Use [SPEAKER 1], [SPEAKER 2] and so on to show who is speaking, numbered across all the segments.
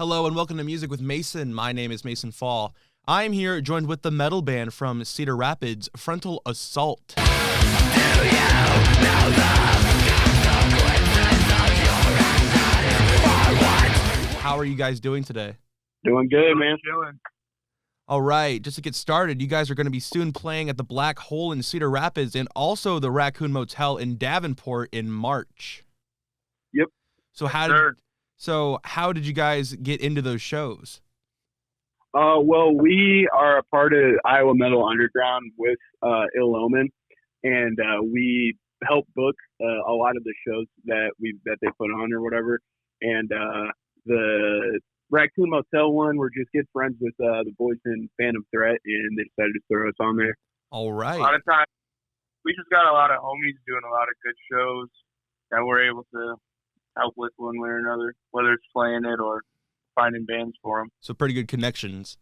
[SPEAKER 1] Hello and welcome to Music with Mason. My name is Mason Fall. I'm here joined with the metal band from Cedar Rapids, Frontal Assault. How are you guys doing today?
[SPEAKER 2] Doing good, man.
[SPEAKER 1] All right, just to get started, you guys are going to be soon playing at the Black Hole in Cedar Rapids and also the Raccoon Motel in Davenport in March.
[SPEAKER 2] Yep.
[SPEAKER 1] So how did you guys get into those shows?
[SPEAKER 2] Well, we are a part of Iowa Metal Underground with Ill Omen, and we help book a lot of the shows that they put on or whatever. And the Raccoon Motel one, we're just good friends with the boys in Phantom Threat, and they decided to throw us on there.
[SPEAKER 1] All right.
[SPEAKER 3] A lot of times, we just got a lot of homies doing a lot of good shows that we're able to help with one way or another, whether it's playing it or finding bands for them.
[SPEAKER 1] So pretty good connections.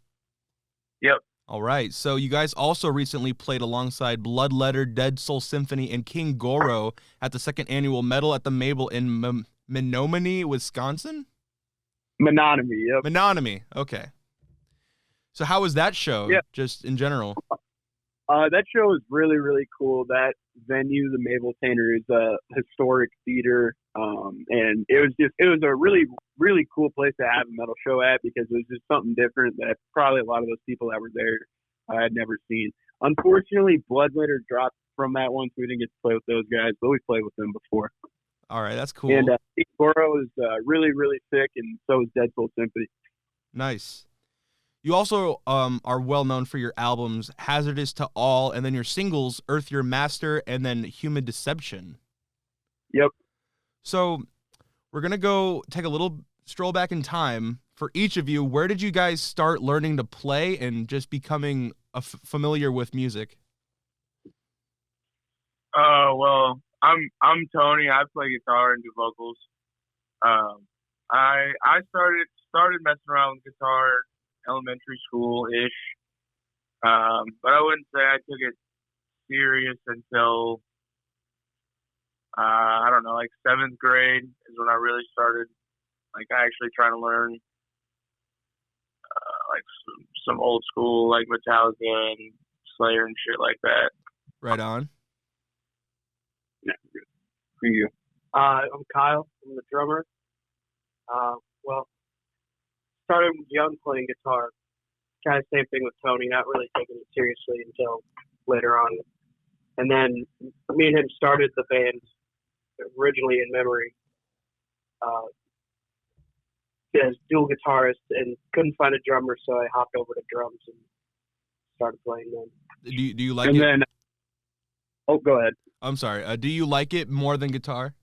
[SPEAKER 3] Yep.
[SPEAKER 1] All right. So you guys also recently played alongside Bloodletter, Dead Soul Symphony, and King Goro at the second annual Metal at the Mabel in Menominee, Wisconsin?
[SPEAKER 2] Menominee, yep.
[SPEAKER 1] Menominee. Okay. So how was that show?
[SPEAKER 2] Yep.
[SPEAKER 1] Just in general?
[SPEAKER 2] That show was really, really cool. That venue, the Mabel Theater, is a historic theater, and it was a really, really cool place to have a metal show at because it was just something different that probably a lot of those people that were there had never seen. Unfortunately, Bloodletter dropped from that one, so we didn't get to play with those guys, but we played with them before.
[SPEAKER 1] All right, that's cool.
[SPEAKER 2] And Goro is really, really sick, and so is Dead Soul Symphony.
[SPEAKER 1] Nice. You also are well known for your albums Hazardous to All, and then your singles Earth Your Master, and then Human Deception.
[SPEAKER 2] Yep.
[SPEAKER 1] So we're going to go take a little stroll back in time. For each of you, where did you guys start learning to play and just becoming familiar with music?
[SPEAKER 3] Well, I'm Tony. I play guitar and do vocals. I started messing around with guitar elementary school-ish, but I wouldn't say I took it serious until I don't know, like 7th grade is when I really started actually trying to learn like some old school like Metallica and Slayer and shit like that.
[SPEAKER 1] Right on.
[SPEAKER 2] Yeah, good. For you.
[SPEAKER 4] I'm Kyle. I'm the drummer. Started young playing guitar. Kind of same thing with Tony, not really taking it seriously until later on. And then me and him started the band originally in memory as dual guitarists and couldn't find a drummer, so I hopped over to drums and started playing them.
[SPEAKER 1] Do you like
[SPEAKER 2] and
[SPEAKER 1] it?
[SPEAKER 2] Then, oh, go ahead.
[SPEAKER 1] I'm sorry. Do you like it more than guitar?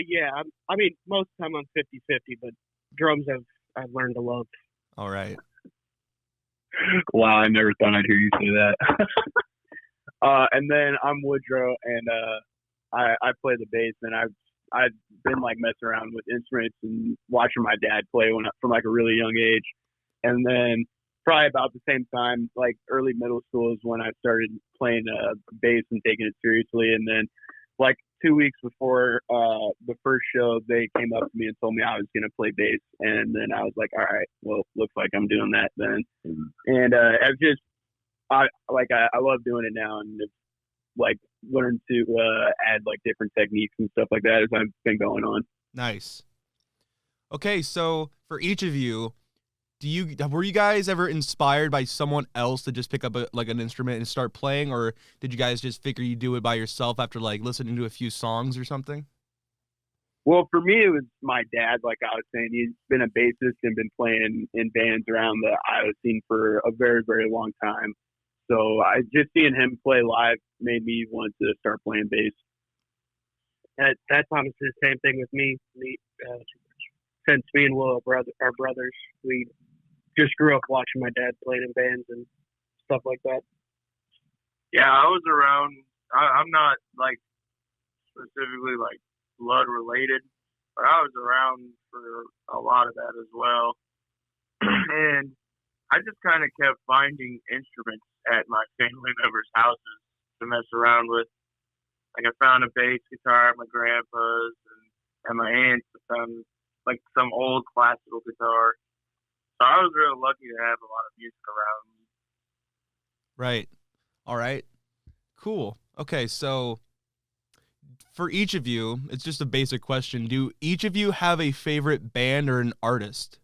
[SPEAKER 4] Yeah. I mean, most of the time I'm 50-50, but drums I've learned to love.
[SPEAKER 1] All right.
[SPEAKER 2] Wow, I never thought I'd hear you say that. And then I'm Woodrow, and I play the bass, and I've been like messing around with instruments and watching my dad play from like a really young age, and then probably about the same time, like early middle school, is when I started playing bass and taking it seriously, and then like 2 weeks before the first show, they came up to me and told me I was going to play bass. And then I was like, all right, well, looks like I'm doing that then. Mm-hmm. And I love doing it now, and it's like learned to add like different techniques and stuff like that as I've been going on.
[SPEAKER 1] Nice. Okay, so for each of you, were you guys ever inspired by someone else to just pick up an instrument and start playing, or did you guys just figure you do it by yourself after like listening to a few songs or something?
[SPEAKER 2] Well, for me, it was my dad. Like I was saying, he's been a bassist and been playing in bands around the Iowa scene for a very, very long time. So just seeing him play live made me want to start playing bass.
[SPEAKER 4] At that time, it's the same thing with me. Since me and Will are brothers, we just grew up watching my dad playing in bands and stuff like that.
[SPEAKER 3] Yeah, I was around. I'm not like specifically like blood related, but I was around for a lot of that as well. And I just kind of kept finding instruments at my family members' houses to mess around with. Like I found a bass guitar at my grandpa's, and and my aunt found like some old classical guitar. So I was really lucky to have a lot of music around me.
[SPEAKER 1] Right. All right. Cool. Okay, so for each of you, it's just a basic question. Do each of you have a favorite band or an artist?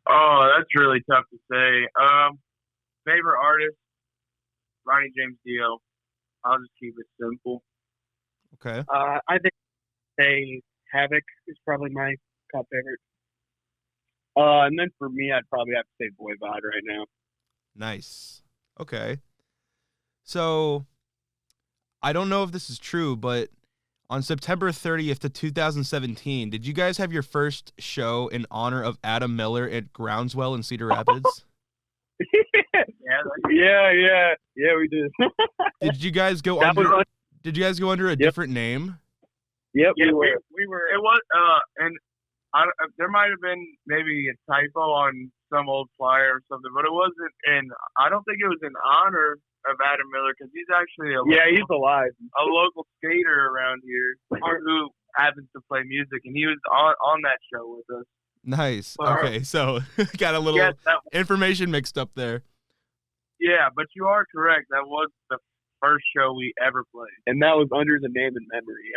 [SPEAKER 3] Oh, that's really tough to say. Favorite artist, Ronnie James Dio. I'll just keep it simple.
[SPEAKER 1] Okay.
[SPEAKER 4] I think Havoc is probably my top favorite.
[SPEAKER 2] And then for me, I'd probably have to say Voivod right now.
[SPEAKER 1] Nice. Okay. So I don't know if this is true, but on September 30th to 2017, did you guys have your first show in honor of Adam Miller at Groundswell in Cedar Rapids?
[SPEAKER 2] Yeah, we did.
[SPEAKER 1] Did you guys go under a different name?
[SPEAKER 2] Yep,
[SPEAKER 3] Yeah,
[SPEAKER 2] we were.
[SPEAKER 3] It was, and there might have been maybe a typo on some old flyer or something, but it wasn't I don't think it was in honor of Adam Miller, because he's actually
[SPEAKER 2] he's alive.
[SPEAKER 3] A local skater around here who happens to play music, and he was on that show with us.
[SPEAKER 1] Nice. Okay, so got a little information mixed up there.
[SPEAKER 3] Yeah, but you are correct. That was the first show we ever played.
[SPEAKER 2] And that was under the name In Memory.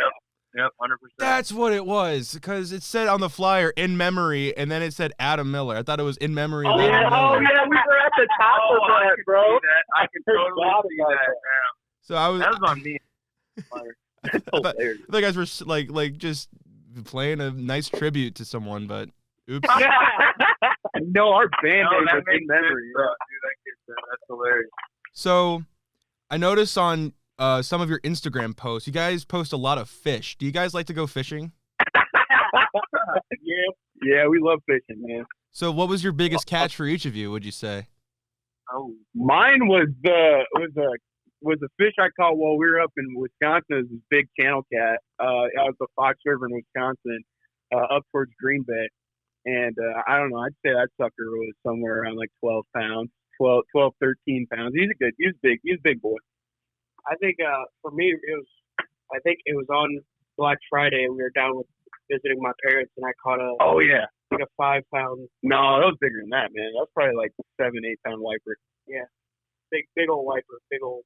[SPEAKER 3] Yep, 100%.
[SPEAKER 1] That's what it was, because it said on the flyer In Memory, and then it said Adam Miller. I thought it was In Memory of Adam Miller.
[SPEAKER 2] Yeah, we were at the top of that, bro.
[SPEAKER 3] I can totally see that now.
[SPEAKER 1] So
[SPEAKER 3] that was on me.
[SPEAKER 1] I thought you guys were like just playing a nice tribute to someone, but oops.
[SPEAKER 2] No, our band name was
[SPEAKER 3] makes
[SPEAKER 2] In Memory.
[SPEAKER 3] sense, dude, that's hilarious.
[SPEAKER 1] So I noticed on some of your Instagram posts, you guys post a lot of fish. Do you guys like to go fishing?
[SPEAKER 2] Yeah, we love fishing, man.
[SPEAKER 1] So what was your biggest catch for each of you, would you say?
[SPEAKER 3] Oh,
[SPEAKER 2] mine was a fish I caught while we were up in Wisconsin. It was this big channel cat. Out of the Fox River in Wisconsin, up towards Green Bay. And I don't know, I'd say that sucker was somewhere around like 12 pounds, 12, 13 pounds. He was big. He's a big boy.
[SPEAKER 4] I think for me, it was on Black Friday. We were down visiting my parents, and I caught a 5 pound.
[SPEAKER 2] No, that was bigger than that, man. That was probably like 7, 8 pound wiper.
[SPEAKER 4] Yeah, big old wiper, big old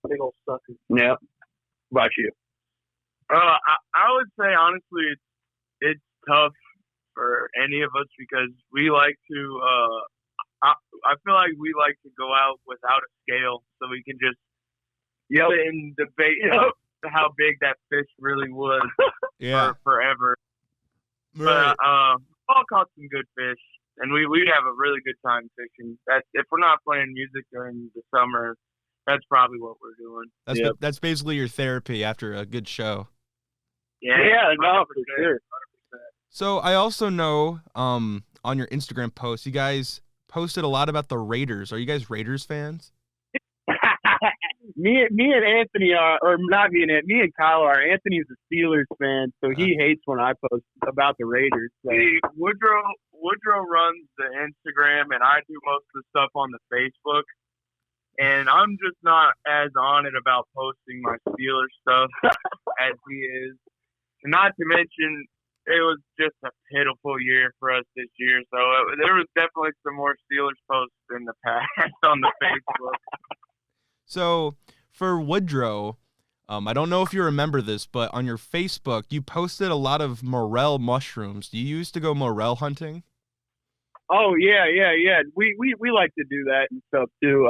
[SPEAKER 4] sucker.
[SPEAKER 2] Yeah. What about you?
[SPEAKER 3] I would say honestly, it's tough for any of us, because we like to. I feel like we like to go out without a scale, so we can just sit and debate how big that fish really was for forever.
[SPEAKER 1] Right.
[SPEAKER 3] But all caught some good fish, and we'd have a really good time fishing. If we're not playing music during the summer, that's probably what we're doing.
[SPEAKER 1] That's basically your therapy after a good show.
[SPEAKER 3] Yeah,
[SPEAKER 2] no, for sure. 100%.
[SPEAKER 1] So I also know on your Instagram posts, you guys posted a lot about the Raiders. Are you guys Raiders fans?
[SPEAKER 2] Me and Anthony are, or not me and Kyle are. Anthony's a Steelers fan, so he hates when I post about the Raiders. So.
[SPEAKER 3] See, Woodrow runs the Instagram, and I do most of the stuff on the Facebook. And I'm just not as on it about posting my Steelers stuff as he is. Not to mention, it was just a pitiful year for us this year. So there was definitely some more Steelers posts in the past on the Facebook.
[SPEAKER 1] So for Woodrow, I don't know if you remember this, but on your Facebook, you posted a lot of morel mushrooms. Do you used to go morel hunting?
[SPEAKER 2] Oh, yeah. We like to do that and stuff, too.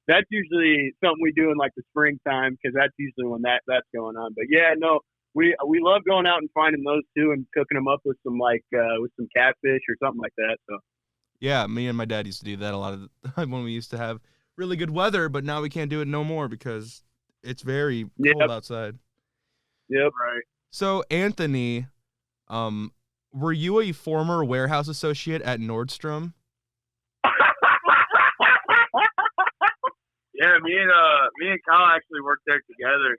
[SPEAKER 2] That's usually something we do in, like, the springtime, because that's usually when that's going on. But, yeah, no, we love going out and finding those, too, and cooking them up with some, with some catfish or something like that. So.
[SPEAKER 1] Yeah, me and my dad used to do that a lot of the time when we used to have really good weather, but now we can't do it no more because it's very cold outside.
[SPEAKER 2] Yep.
[SPEAKER 3] Right.
[SPEAKER 1] So, Anthony, were you a former warehouse associate at Nordstrom?
[SPEAKER 3] Yeah, me and Kyle actually worked there together.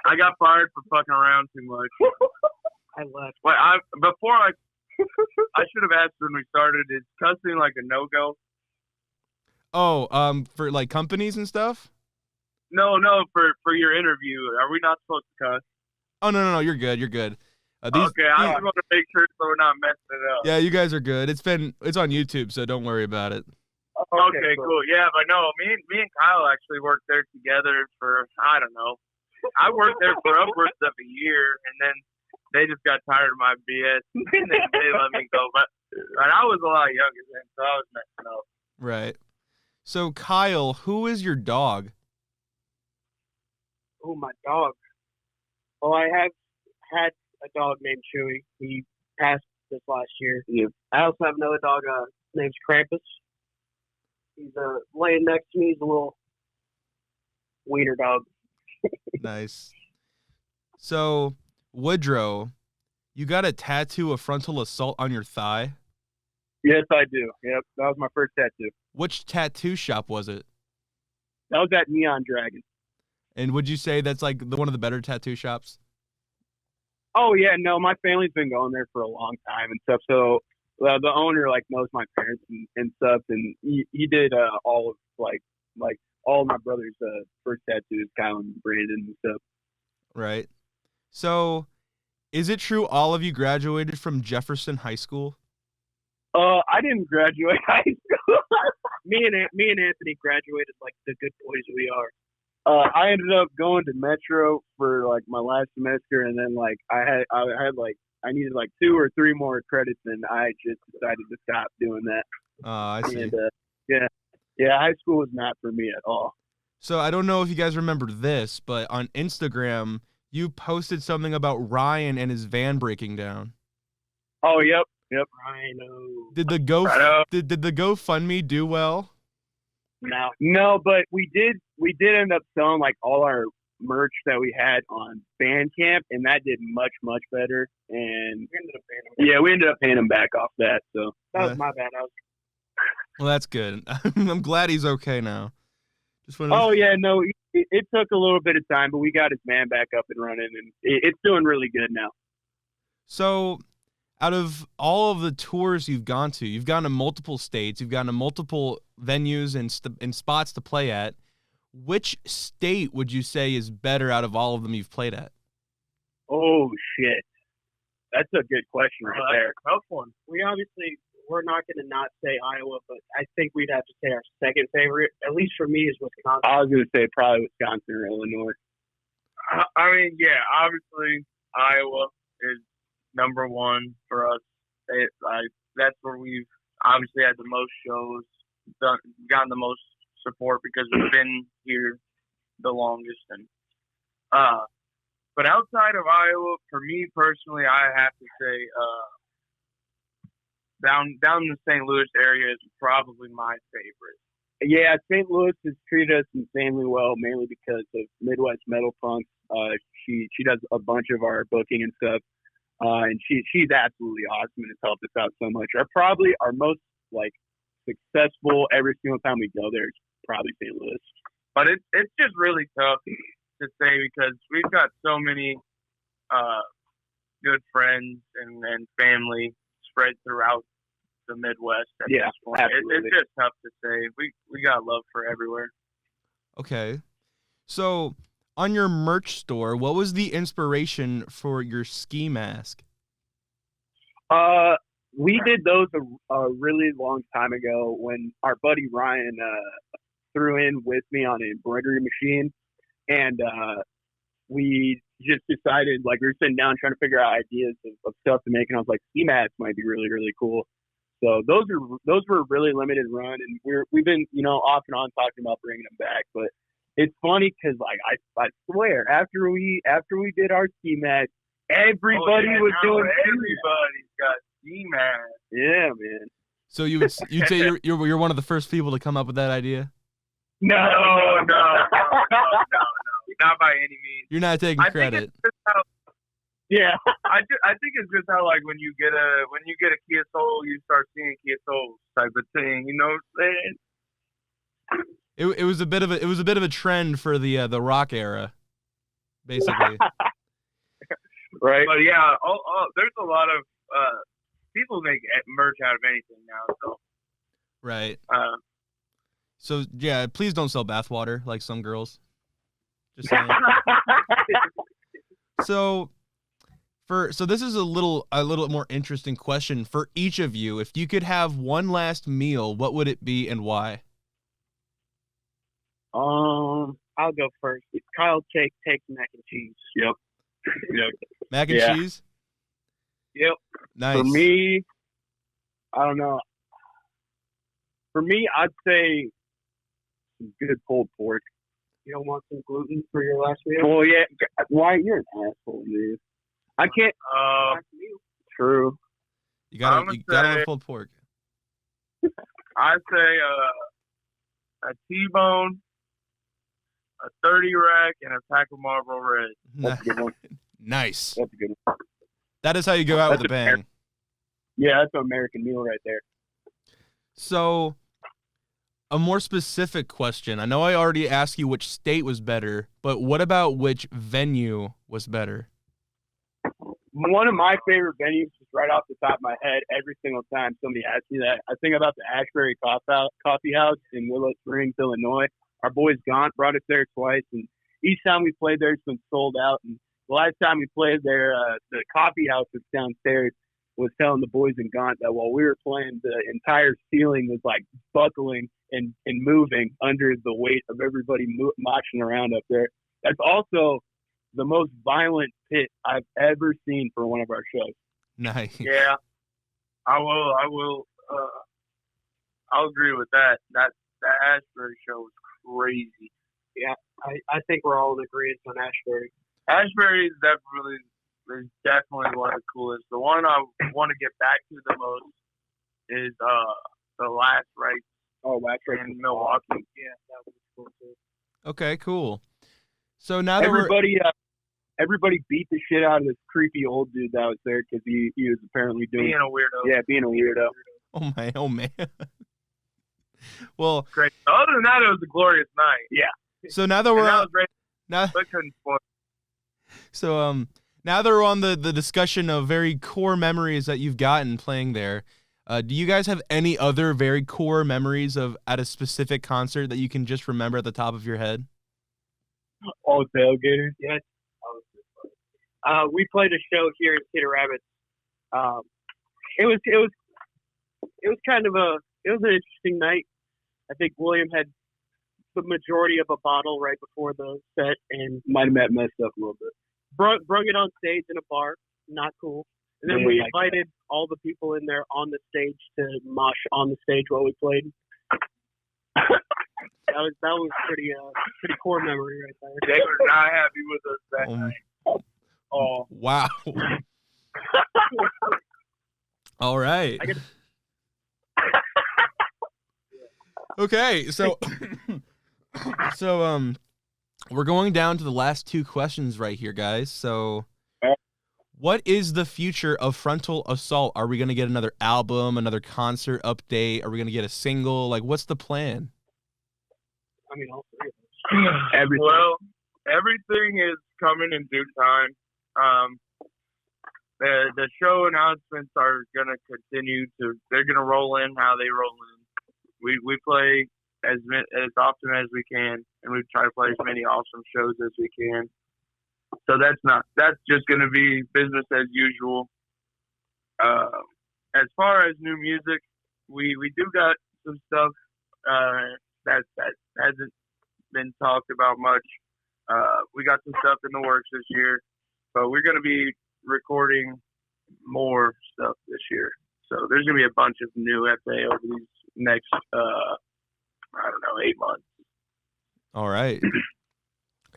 [SPEAKER 3] I got fired for fucking around too much.
[SPEAKER 4] I left.
[SPEAKER 3] Wait, I should have asked when we started. Is cussing like a no-go?
[SPEAKER 1] Oh, for like companies and stuff?
[SPEAKER 3] No, for your interview, are we not supposed to cuss?
[SPEAKER 1] Oh no, you're good. You're good.
[SPEAKER 3] Okay, I just want to make sure so we're not messing it up.
[SPEAKER 1] Yeah, you guys are good. It's on YouTube, so don't worry about it.
[SPEAKER 3] Okay, cool. Yeah, but no, me and Kyle actually worked there together for, I don't know. I worked there for upwards of a year, and then they just got tired of my BS, and they let me go. But I was a lot younger then, so I was messing up.
[SPEAKER 1] Right. So, Kyle, who is your dog?
[SPEAKER 4] Oh, my dog. Well, I have had a dog named Chewy. He passed this last year.
[SPEAKER 2] Yeah.
[SPEAKER 4] I also have another dog named Krampus. He's laying next to me. He's a little wiener dog.
[SPEAKER 1] Nice. So, Woodrow, you got a tattoo of frontal assault on your thigh?
[SPEAKER 2] Yes, I do. Yep, that was my first tattoo.
[SPEAKER 1] Which tattoo shop was it?
[SPEAKER 2] That was at Neon Dragon.
[SPEAKER 1] And would you say that's like one of the better tattoo shops?
[SPEAKER 2] Oh yeah, no, my family's been going there for a long time and stuff. So the owner like knows my parents and stuff, and he did all of like all of my brother's first tattoos, Kyle and Brandon and stuff.
[SPEAKER 1] Right. So, is it true all of you graduated from Jefferson High School?
[SPEAKER 2] I didn't graduate high school.
[SPEAKER 4] Me and Anthony graduated like the good boys we are.
[SPEAKER 2] I ended up going to Metro for like my last semester, and then like I needed like 2 or 3 more credits, and I just decided to stop doing that.
[SPEAKER 1] I see.
[SPEAKER 2] And, yeah, high school was not for me at all.
[SPEAKER 1] So I don't know if you guys remember this, but on Instagram, you posted something about Ryan and his van breaking down.
[SPEAKER 2] Oh, yep.
[SPEAKER 4] Rhino.
[SPEAKER 1] Did the GoFundMe do well?
[SPEAKER 2] No, but we did end up selling like all our merch that we had on Bandcamp, and that did much better. And we ended up paying him back off that. So
[SPEAKER 4] that was my bad.
[SPEAKER 1] Well, that's good. I'm glad he's okay now.
[SPEAKER 2] Oh yeah, no, it took a little bit of time, but we got his van back up and running, and it's doing really good now.
[SPEAKER 1] So, out of all of the tours you've gone to multiple states, you've gone to multiple venues and spots to play at. Which state would you say is better out of all of them you've played at?
[SPEAKER 2] Oh shit, that's a good question right there.
[SPEAKER 4] Tough one. We're not going to not say Iowa, but I think we'd have to say our second favorite, at least for me, is Wisconsin.
[SPEAKER 2] I was going to say probably Wisconsin or Illinois.
[SPEAKER 3] I mean, yeah, obviously Iowa is number one for us. That's where we've obviously had the most shows, gotten the most support because we've been here the longest. And but outside of Iowa, for me personally, I have to say down in the St. Louis area is probably my favorite.
[SPEAKER 2] Yeah, St. Louis has treated us insanely well, mainly because of Midwest Metal Punk. She does a bunch of our booking and stuff, and she's absolutely awesome and has helped us out so much. Our most like successful every single time we go there is probably St. Louis.
[SPEAKER 3] But it's just really tough to say because we've got so many good friends and family spread throughout the Midwest at this point. It's just tough to say. We got love for everywhere.
[SPEAKER 1] Okay. So, on your merch store, what was the inspiration for your ski mask?
[SPEAKER 2] We did those a really long time ago when our buddy Ryan threw in with me on an embroidery machine, and we just decided, like, we were sitting down trying to figure out ideas of stuff to make, and I was like, ski masks might be really, really cool. So those were really limited run, and we've been, off and on talking about bringing them back. But it's funny because, like, I swear, after we did our ski mask, everybody was doing.
[SPEAKER 3] Everybody's got ski masks.
[SPEAKER 2] Yeah, man.
[SPEAKER 1] So you'd say you're one of the first people to come up with that idea?
[SPEAKER 3] No, not by any means.
[SPEAKER 1] You're not taking credit.
[SPEAKER 2] Yeah,
[SPEAKER 3] I think it's just how, like, when you get a Kia Soul, you start seeing Kia Souls type of thing. You know what I'm saying?
[SPEAKER 1] It was a bit of a trend for the rock era, basically.
[SPEAKER 2] Right.
[SPEAKER 3] But yeah, there's a lot of people make merch out of anything now. So.
[SPEAKER 1] Right. So yeah, please don't sell bathwater like some girls. Just saying. So this is a little more interesting question for each of you. If you could have one last meal, what would it be and why?
[SPEAKER 4] I'll go first. Kyle takes mac and cheese.
[SPEAKER 2] Yep.
[SPEAKER 1] Mac and cheese?
[SPEAKER 4] Yep.
[SPEAKER 1] Nice.
[SPEAKER 2] For me, I don't know. For me, I'd say some good pulled pork.
[SPEAKER 4] You don't want some gluten for your last meal?
[SPEAKER 2] Well, yeah. Why? You're an asshole, dude. I can't. True.
[SPEAKER 1] You gotta love pulled pork.
[SPEAKER 3] I'd say a T-bone, a 30 rack, and a pack of Marlboro Red.
[SPEAKER 2] That's a good one.
[SPEAKER 1] Nice.
[SPEAKER 2] That's a good one.
[SPEAKER 1] That is how you go out with a bang.
[SPEAKER 2] Yeah, that's an American meal right there.
[SPEAKER 1] So, a more specific question. I know I already asked you which state was better, but what about which venue was better?
[SPEAKER 2] One of my favorite venues, just right off the top of my head, every single time somebody asks me that, I think about the Ashbury Coffee House in Willow Springs, Illinois. Our boys Gaunt brought us there twice, and each time we played there, it's been sold out. And the last time we played there, the coffee house that's downstairs was telling the boys in Gaunt that while we were playing, the entire ceiling was like buckling and moving under the weight of everybody moshing around up there. That's also the most violent pit I've ever seen for one of our shows.
[SPEAKER 1] Nice.
[SPEAKER 3] Yeah, I'll agree with that. That Ashbury show was crazy.
[SPEAKER 4] Yeah, I think we're all in agreement on Ashbury.
[SPEAKER 3] Ashbury is definitely one of the coolest. The one I want to get back to the most is the Last Rites.
[SPEAKER 2] Oh, Last Rites
[SPEAKER 3] in Milwaukee.
[SPEAKER 4] Yeah, that was cool too.
[SPEAKER 1] Okay, cool. So now that
[SPEAKER 2] everybody beat the shit out of this creepy old dude that was there because he was apparently being
[SPEAKER 3] a weirdo.
[SPEAKER 2] Yeah, being a weirdo.
[SPEAKER 1] Oh man. Well,
[SPEAKER 3] great. Other than that, it was a glorious night.
[SPEAKER 2] Yeah.
[SPEAKER 1] So now that we're on,
[SPEAKER 2] So
[SPEAKER 1] now that we're on the discussion of very core memories that you've gotten playing there, do you guys have any other very core memories at a specific concert that you can just remember at the top of your head?
[SPEAKER 2] All tailgaters.
[SPEAKER 4] Yes. We played a show here in Cedar Rapids. It was kind of an interesting night. I think William had the majority of a bottle right before the set and
[SPEAKER 2] might have messed up a little bit.
[SPEAKER 4] Brung it on stage in a bar. Not cool. And then we invited all the people in there on the stage to mosh on the stage while we played. That was pretty core memory right there.
[SPEAKER 3] They were not happy with us that night.
[SPEAKER 1] Oh wow! All right. Okay, so we're going down to the last two questions right here, guys. So, what is the future of Frontal Assault? Are we going to get another album, another concert update? Are we going to get a single? Like, what's the plan?
[SPEAKER 4] I mean, all three of us.
[SPEAKER 3] Well, everything is coming in due time. The show announcements are going to continue they're going to roll in how they roll in. We play as often as we can, and we try to play as many awesome shows as we can. So that's just going to be business as usual. As far as new music, we do got some stuff that hasn't been talked about much. We got some stuff in the works this year, but we're going to be recording more stuff this year. So there's going to be a bunch of new FA over these next, 8 months.
[SPEAKER 1] All right.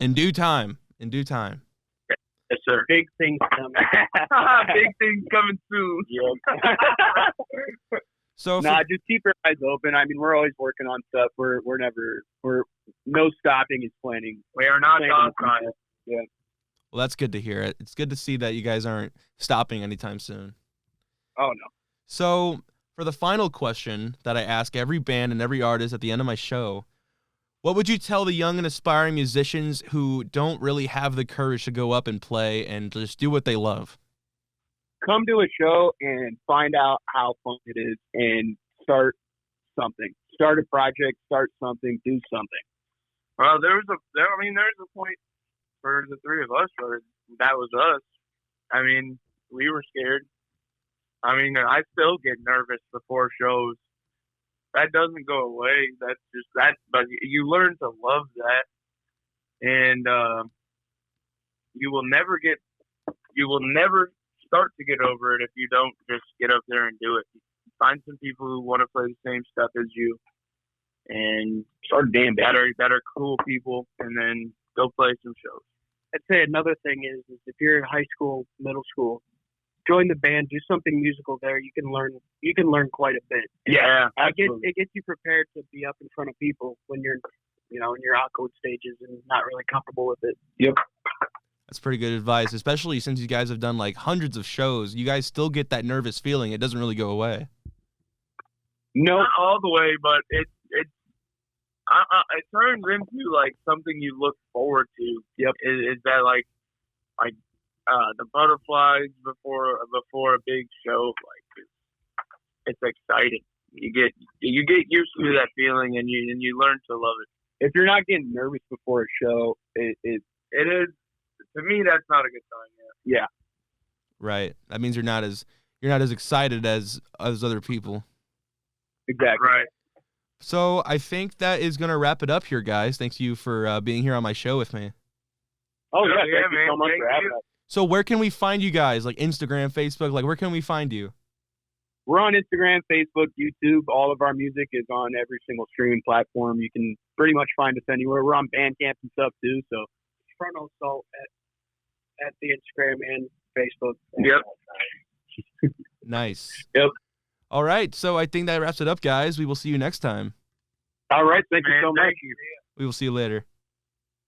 [SPEAKER 1] In due time.
[SPEAKER 3] Yes, sir.
[SPEAKER 4] Big things coming.
[SPEAKER 3] Big things coming soon.
[SPEAKER 2] Yep.
[SPEAKER 1] So
[SPEAKER 2] just keep your eyes open. I mean, we're always working on stuff. We're no stopping is planning.
[SPEAKER 3] We are not stopping.
[SPEAKER 2] Yeah.
[SPEAKER 1] Well, that's good to hear. It's good to see that you guys aren't stopping anytime soon.
[SPEAKER 2] Oh, no.
[SPEAKER 1] So for the final question that I ask every band and every artist at the end of my show, what would you tell the young and aspiring musicians who don't really have the courage to go up and play and just do what they love?
[SPEAKER 2] Come to a show and find out how fun it is and start something. Start a project, start something, do something.
[SPEAKER 3] Well, there's a point for the three of us, or that was us. I mean, we were scared. I mean, I still get nervous before shows. That doesn't go away. That's just that. But you learn to love that, and you will never start to get over it if you don't just get up there and do it. Find some people who want to play the same stuff as you, and start damn better, cool people, and then go play some shows.
[SPEAKER 4] I'd say another thing is if you're in high school, middle school, join the band, do something musical there. You can learn quite a bit.
[SPEAKER 3] Yeah,
[SPEAKER 4] it gets you prepared to be up in front of people when you're, in your awkward stages and not really comfortable with it.
[SPEAKER 2] Yep.
[SPEAKER 1] That's pretty good advice, especially since you guys have done like hundreds of shows. You guys still get that nervous feeling. It doesn't really go away.
[SPEAKER 3] No, not all the way, but it turns into like something you look forward to.
[SPEAKER 2] Yep.
[SPEAKER 3] Is that like the butterflies before a big show? Like it's exciting. You get used to that feeling, and you learn to love it.
[SPEAKER 2] If you're not getting nervous before a show, it is.
[SPEAKER 3] To me, that's not a good sign.
[SPEAKER 2] Yeah.
[SPEAKER 1] Right. That means you're not as excited as other people.
[SPEAKER 2] Exactly.
[SPEAKER 3] Right.
[SPEAKER 1] So I think that is going to wrap it up here, guys. Thanks you for being here on my show with me.
[SPEAKER 2] Oh yeah,
[SPEAKER 3] Yeah,
[SPEAKER 2] thank you
[SPEAKER 3] man.
[SPEAKER 2] so much
[SPEAKER 3] Thank
[SPEAKER 2] for having
[SPEAKER 3] you.
[SPEAKER 2] us.
[SPEAKER 1] So where can we find you guys? Like Instagram, Facebook? Like where can we find you?
[SPEAKER 2] We're on Instagram, Facebook, YouTube. All of our music is on every single streaming platform. You can pretty much find us anywhere. We're on Bandcamp and stuff too. So
[SPEAKER 4] Frontal Assault at the Instagram and Facebook.
[SPEAKER 3] Yep.
[SPEAKER 1] Nice.
[SPEAKER 2] Yep.
[SPEAKER 1] All right. So I think that wraps it up, guys. We will see you next time.
[SPEAKER 2] all right, thank you
[SPEAKER 3] Man,
[SPEAKER 2] so much.
[SPEAKER 3] thank you.
[SPEAKER 1] We will see you later.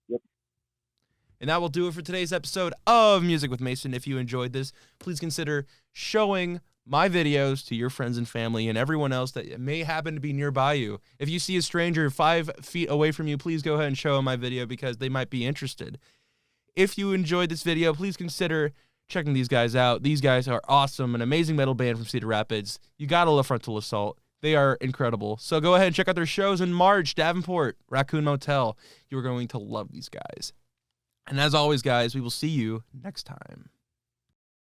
[SPEAKER 2] Yep.
[SPEAKER 1] And that will do it for today's episode of Music with Mason. If you enjoyed this, please consider showing my videos to your friends and family and everyone else that may happen to be nearby you. If you see a stranger 5 feet away from you, please go ahead and show them my video because they might be interested. If you enjoyed this video, please consider checking these guys out. These guys are awesome, an amazing metal band from Cedar Rapids. You gotta love Frontal Assault. They are incredible. So go ahead and check out their shows in March, Davenport, Raccoon Motel. You're going to love these guys. And as always, guys, we will see you next time.